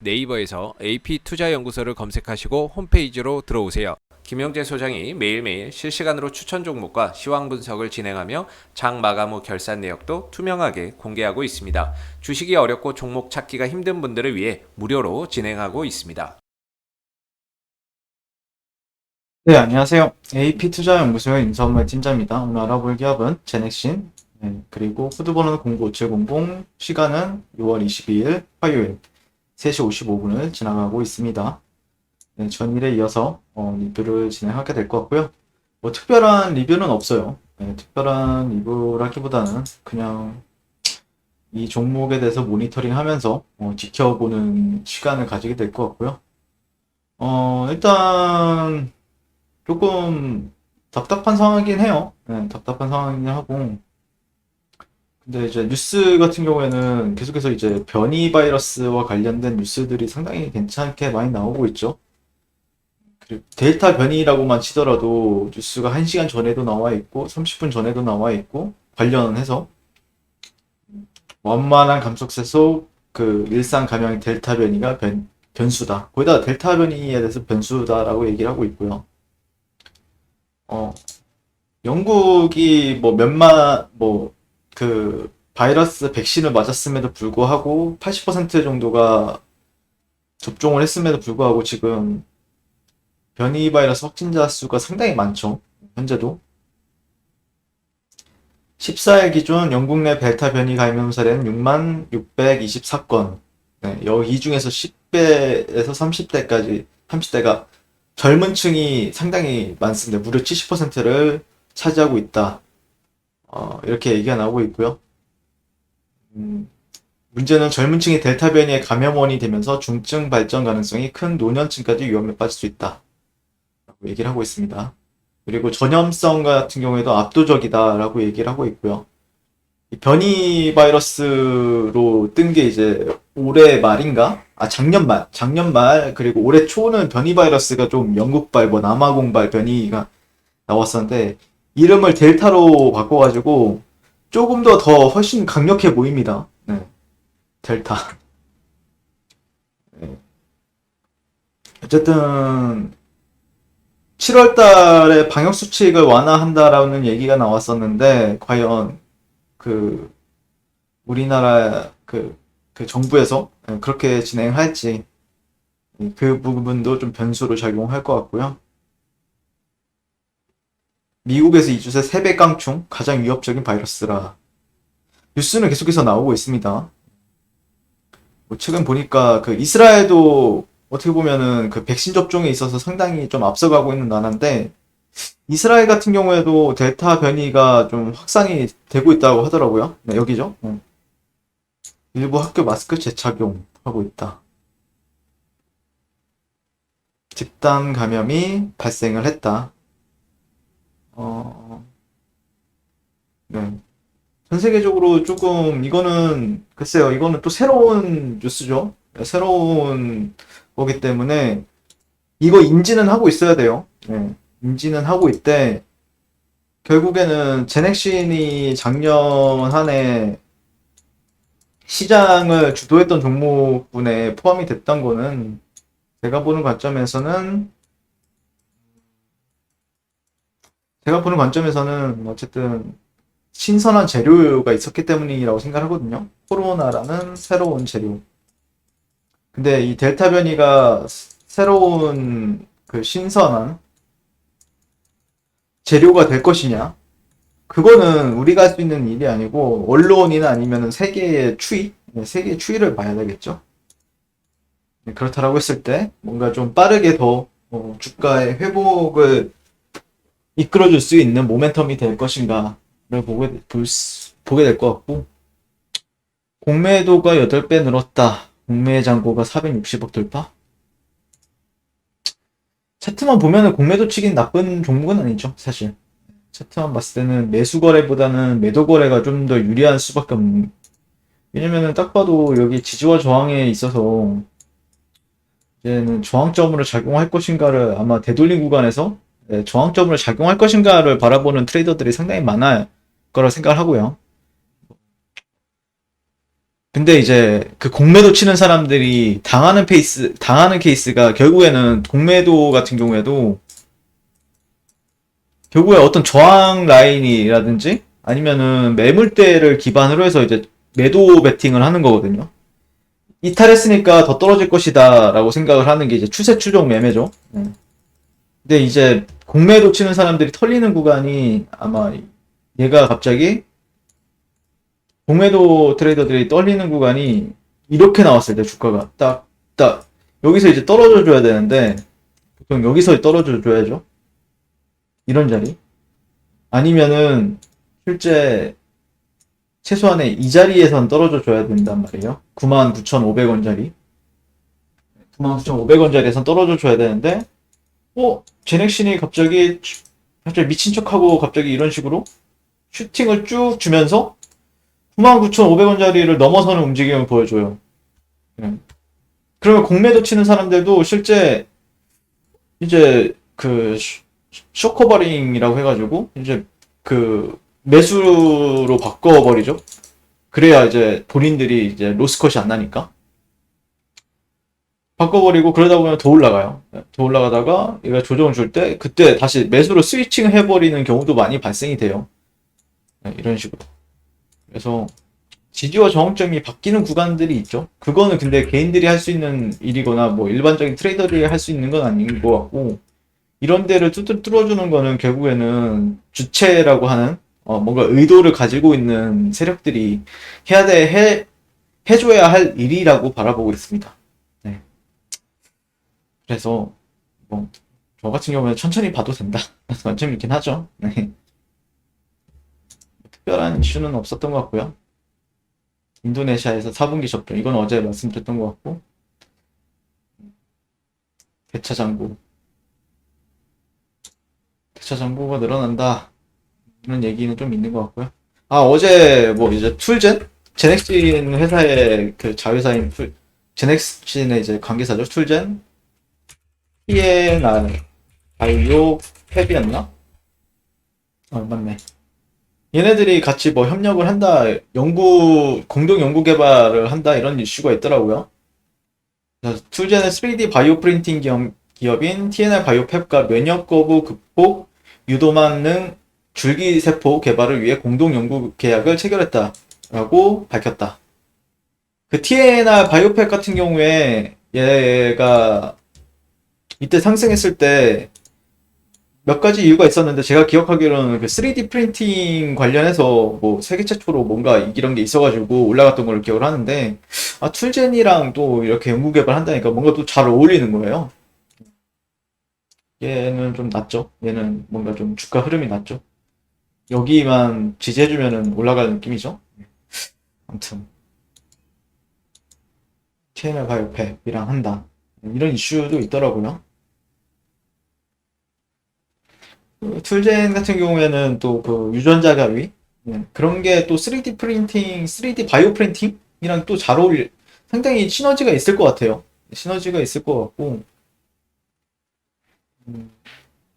네이버에서 AP투자연구소를 검색하시고 홈페이지로 들어오세요. 김영재 소장이 매일매일 실시간으로 추천 종목과 시황 분석을 진행하며 장 마감 후 결산 내역도 투명하게 공개하고 있습니다. 주식이 어렵고 종목 찾기가 힘든 분들을 위해 무료로 진행하고 있습니다. 네, 안녕하세요. AP투자연구소의 임선무 팀장입니다. 오늘 알아볼 기업은 제넥신, 그리고 코드번호는 05700, 시간은 6월 22일 화요일 3시 55분을 지나가고 있습니다. 네, 전일에 이어서 리뷰를 진행하게 될 것 같고요. 뭐 특별한 리뷰는 없어요. 특별한 리뷰라기보다는 그냥 이 종목에 대해서 모니터링 하면서 지켜보는 시간을 가지게 될 것 같고요. 일단 조금 답답한 상황이긴 해요. 답답한 상황이긴 하고. 근데 이제 뉴스 같은 경우에는 계속해서 이제 변이 바이러스와 관련된 뉴스들이 상당히 괜찮게 많이 나오고 있죠. 그리고 데일타 변이라고만 치더라도 뉴스가 1시간 전에도 나와 있고, 30분 전에도 나와 있고, 관련해서 완만한 감속세 속 그 일상 감염 델타 변이가 변수다. 거기다가 델타 변이에 대해서 변수다라고 얘기를 하고 있고요. 어, 영국이 뭐 그 바이러스 백신을 맞았음에도 불구하고 80% 정도가 접종을 했음에도 불구하고 지금 변이 바이러스 확진자 수가 상당히 많죠. 현재도. 14일 기준 영국 내 델타 변이 감염 사례는 6만 624건. 네, 이 중에서 10대에서 30대가 젊은 층이 상당히 많습니다. 무려 70%를 차지하고 있다. 이렇게 얘기가 나오고 있고요. 문제는 젊은 층이 델타 변이의 감염원이 되면서 중증 발전 가능성이 큰 노년층까지 위험에 빠질 수 있다. 라고 얘기를 하고 있습니다. 그리고 전염성 같은 경우에도 압도적이다라고 얘기를 하고 있고요. 이 변이 바이러스로 뜬 게 이제 올해 말인가? 작년 말, 그리고 올해 초는 변이 바이러스가 좀 영국발, 뭐 남아공발 변이가 나왔었는데, 이름을 델타로 바꿔가지고, 조금 더 훨씬 강력해 보입니다. 네, 델타. 네. 어쨌든, 7월 달에 방역 수칙을 완화한다라는 얘기가 나왔었는데, 과연 그 우리나라 그 정부에서 그렇게 진행할지 그 부분도 좀 변수로 작용할 것 같고요. 미국에서 이주세 세배 깡충 가장 위협적인 바이러스라 뉴스는 계속해서 나오고 있습니다. 뭐 최근 보니까 그 이스라엘도 어떻게 보면은 그 백신 접종에 있어서 상당히 좀 앞서가고 있는 나라인데 이스라엘 같은 경우에도 델타 변이가 좀 확산이 되고 있다고 하더라고요. 네, 여기죠. 일부 학교 마스크 재착용하고 있다. 집단 감염이 발생을 했다. 어, 네. 전 세계적으로 조금 이거는 글쎄요. 이거는 또 새로운 뉴스죠. 네, 새로운 거기 때문에 이거 인지는 하고 있어야 돼요. 네. 인지는 하고 있대. 결국에는 제넥신이 작년 한 해 시장을 주도했던 종목군에 포함이 됐던 거는 제가 보는 관점에서는 제가 보는 관점에서는 어쨌든 신선한 재료가 있었기 때문이라고 생각하거든요. 코로나라는 새로운 재료. 근데 이 델타 변이가 새로운 그 신선한 재료가 될 것이냐? 그거는 우리가 할 수 있는 일이 아니고 언론이나 아니면은 세계의 추이, 세계의 추이를 봐야 되겠죠. 그렇다라고 했을 때 뭔가 좀 빠르게 더 주가의 회복을 이끌어줄 수 있는 모멘텀이 될 것인가를 보게 될 것 같고, 공매도가 8배 늘었다. 공매 잔고가 460억 돌파? 차트만 보면은 공매도 치긴 나쁜 종목은 아니죠, 사실. 차트만 봤을 때는 매수 거래보다는 매도 거래가 좀 더 유리한 수밖에 없는. 왜냐면은 딱 봐도 여기 지지와 저항에 있어서 이제는 저항점으로 작용할 것인가를 아마 되돌림 구간에서 저항점으로 작용할 것인가를 바라보는 트레이더들이 상당히 많을 거라 생각을 하고요. 근데 이제 그 공매도 치는 사람들이 당하는 케이스가 결국에는 공매도 같은 경우에도 결국에 어떤 저항 라인이라든지 아니면은 매물대를 기반으로 해서 이제 매도 베팅을 하는 거거든요. 이탈했으니까 더 떨어질 것이다 라고 생각을 하는 게 이제 추세 추종 매매죠. 근데 이제 공매도 치는 사람들이 털리는 구간이 아마 얘가 갑자기 공매도 트레이더들이 떨리는 구간이 이렇게 나왔을 때 주가가 딱 여기서 이제 떨어져 줘야 되는데 보통 여기서 떨어져 줘야죠. 이런 자리. 아니면은 실제 최소한의 이 자리에선 떨어져 줘야 된단 말이에요. 99,500원짜리. 99,500원짜리에선 떨어져 줘야 되는데 제넥신이 갑자기 미친 척하고 갑자기 이런 식으로 슈팅을 쭉 주면서 99,500원짜리를 넘어서는 움직임을 보여줘요. 그러면 공매도 치는 사람들도 실제 이제 그 쇼커버링이라고 해가지고 이제 그 매수로 바꿔버리죠. 그래야 이제 본인들이 이제 로스컷이 안 나니까 바꿔버리고 그러다 보면 더 올라가요. 더 올라가다가 얘가 조정을 줄 때 그때 다시 매수로 스위칭 해버리는 경우도 많이 발생이 돼요. 이런 식으로. 그래서 지지와 저항점이 바뀌는 구간들이 있죠. 그거는 근데 개인들이 할 수 있는 일이거나 뭐 일반적인 트레이더들이 할 수 있는 건 아닌 것 같고 이런 데를 뚫어주는 거는 결국에는 주체라고 하는 뭔가 의도를 가지고 있는 세력들이 해줘야 할 일이라고 바라보고 있습니다. 네. 그래서 뭐 저 같은 경우는 천천히 봐도 된다. 완전 있긴 하죠. 네. 특별한 이슈는 없었던 것 같고요. 인도네시아에서 4분기 접종 이건 어제 말씀드렸던 것 같고 대차 잔고가 늘어난다 이런 얘기는 좀 있는 것 같고요. 어제 뭐 이제 제넥신 회사의 그 자회사인 제넥신의 이제 관계사죠. 툴젠 TNR 바이오 팹이었나? 맞네. 얘네들이 같이 뭐 협력을 한다, 공동 연구 개발을 한다, 이런 이슈가 있더라고요. 툴젠은 3D 바이오 프린팅 기업인 TNR 바이오팹과 면역 거부 극복, 유도만능 줄기세포 개발을 위해 공동 연구 계약을 체결했다라고 밝혔다. 그 TNR 바이오팹 같은 경우에 얘가 이때 상승했을 때 몇 가지 이유가 있었는데 제가 기억하기로는 그 3D 프린팅 관련해서 뭐 세계 최초로 뭔가 이런 게 있어가지고 올라갔던 걸로 기억을 하는데 툴젠이랑 또 이렇게 연구 개발한다니까 뭔가 또 잘 어울리는 거예요. 얘는 좀 낫죠. 얘는 뭔가 좀 주가 흐름이 낫죠. 여기만 지지해주면은 올라갈 느낌이죠. 아무튼 TNR 바이오팹이랑 한다 이런 이슈도 있더라고요. 툴젠 같은 경우에는 또 그 유전자 가위 그런 게 또 3D 프린팅, 3D 바이오 프린팅이랑 또 잘 상당히 시너지가 있을 것 같아요. 시너지가 있을 것 같고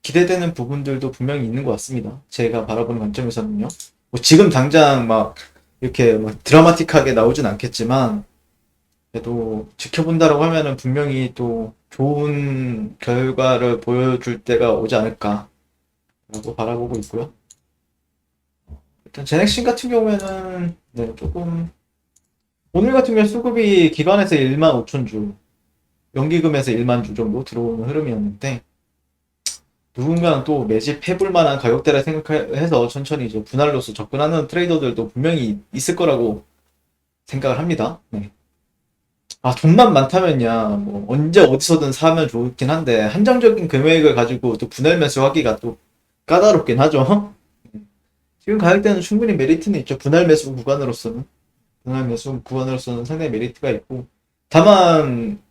기대되는 부분들도 분명히 있는 것 같습니다. 제가 바라보는 관점에서는요. 뭐 지금 당장 막 이렇게 막 드라마틱하게 나오진 않겠지만 그래도 지켜본다라고 하면은 분명히 또 좋은 결과를 보여줄 때가 오지 않을까 라고 바라보고 있고요. 일단 제넥신 같은 경우에는 조금 오늘 같은 경우에 수급이 기관에서 15,000주 연기금에서 1만 주 정도 들어오는 흐름이었는데 누군가는 또 매집해볼 만한 가격대라 생각해서 천천히 이제 분할로서 접근하는 트레이더들도 분명히 있을 거라고 생각을 합니다. 네. 돈만 많다면야 뭐 언제 어디서든 사면 좋긴 한데 한정적인 금액을 가지고 또 분할 매수하기가 또 까다롭긴 하죠. 지금 가격대는 충분히 메리트는 있죠. 분할 매수 구간으로서는 상당히 메리트가 있고 다만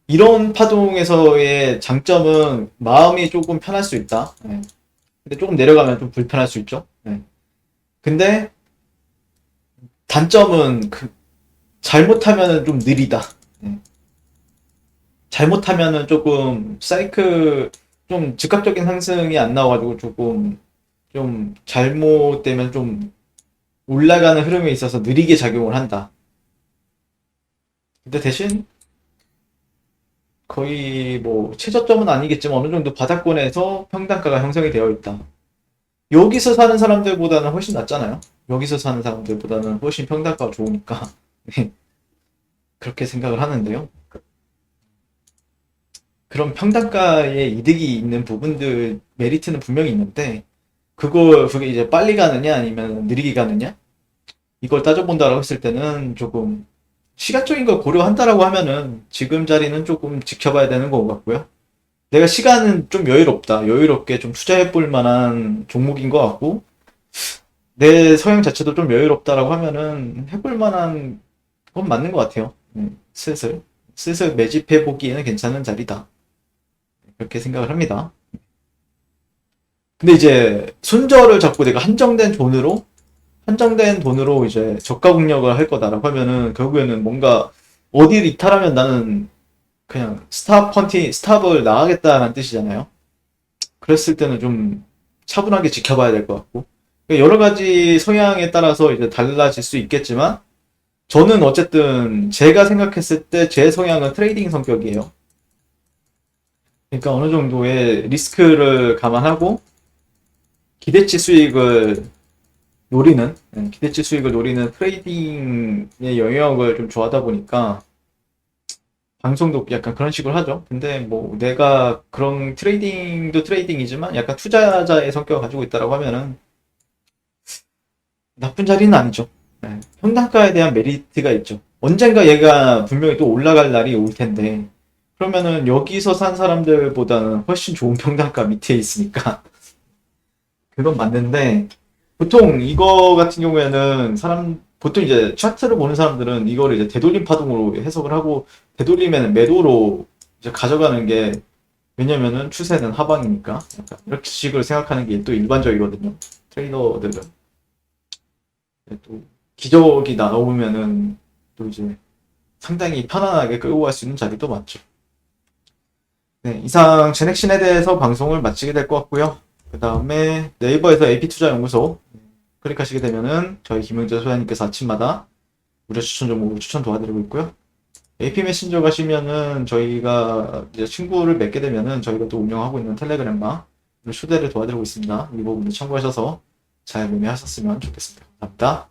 이런 파동에서의 장점은 마음이 조금 편할 수 있다. 근데 조금 내려가면 좀 불편할 수 있죠. 근데 단점은 잘못하면은 좀 느리다. 잘못하면은 조금 좀 즉각적인 상승이 안 나와가지고 좀 잘못되면 좀 올라가는 흐름에 있어서 느리게 작용을 한다. 근데 대신 거의 뭐 최저점은 아니겠지만 어느 정도 바닥권에서 평단가가 형성이 되어 있다. 여기서 사는 사람들보다는 훨씬 낫잖아요. 여기서 사는 사람들보다는 훨씬 평단가가 좋으니까 그렇게 생각을 하는데요. 그런 평단가에 이득이 있는 부분들 메리트는 분명히 있는데 그게 이제 빨리 가느냐 아니면 느리게 가느냐 이걸 따져본다라고 했을 때는 조금 시간적인 걸 고려한다라고 하면은 지금 자리는 조금 지켜봐야 되는 것 같고요. 내가 시간은 좀 여유롭다. 여유롭게 좀 투자해볼 만한 종목인 것 같고 내 성향 자체도 좀 여유롭다라고 하면은 해볼 만한 건 맞는 것 같아요. 슬슬 매집해보기에는 괜찮은 자리다. 그렇게 생각을 합니다. 근데 이제 손절을 잡고 내가 한정된 돈으로 이제 저가 공략을 할 거다라고 하면은 결국에는 뭔가 어디를 이탈하면 나는 그냥 스탑을 나가겠다는 뜻이잖아요. 그랬을 때는 좀 차분하게 지켜봐야 될 것 같고. 그러니까 여러 가지 성향에 따라서 이제 달라질 수 있겠지만 저는 어쨌든 제가 생각했을 때 제 성향은 트레이딩 성격이에요. 그러니까 어느 정도의 리스크를 감안하고 기대치 수익을 기대치 수익을 노리는 트레이딩의 영역을 좀 좋아하다 보니까 방송도 약간 그런 식으로 하죠. 근데 뭐 내가 그런 트레이딩도 트레이딩이지만 약간 투자자의 성격을 가지고 있다라고 하면은 나쁜 자리는 아니죠. 평단가에 대한 메리트가 있죠. 언젠가 얘가 분명히 또 올라갈 날이 올 텐데 그러면은 여기서 산 사람들보다는 훨씬 좋은 평단가 밑에 있으니까 그건 맞는데 보통 이거 같은 경우에는 보통 이제 차트를 보는 사람들은 이거를 이제 되돌림 파동으로 해석을 하고 되돌림에는 매도로 이제 가져가는 게 왜냐면은 추세는 하방이니까 약간 이렇게 식으로 생각하는 게 또 일반적이거든요. 트레이더들은 또 기적이 나오면은 또 이제 상당히 편안하게 끌고 갈 수 있는 자리도 많죠. 네, 이상 제넥신에 대해서 방송을 마치게 될 것 같고요. 그 다음에 네이버에서 AP투자연구소 클릭하시게 되면은 저희 김영재 소장님께서 아침마다 무료 추천 종목으로 추천 도와드리고 있고요. AP 메신저 가시면은 저희가 이제 친구를 맺게 되면은 저희가 또 운영하고 있는 텔레그램방 초대를 도와드리고 있습니다. 이 부분도 참고하셔서 잘 매매하셨으면 좋겠습니다. 감사합니다.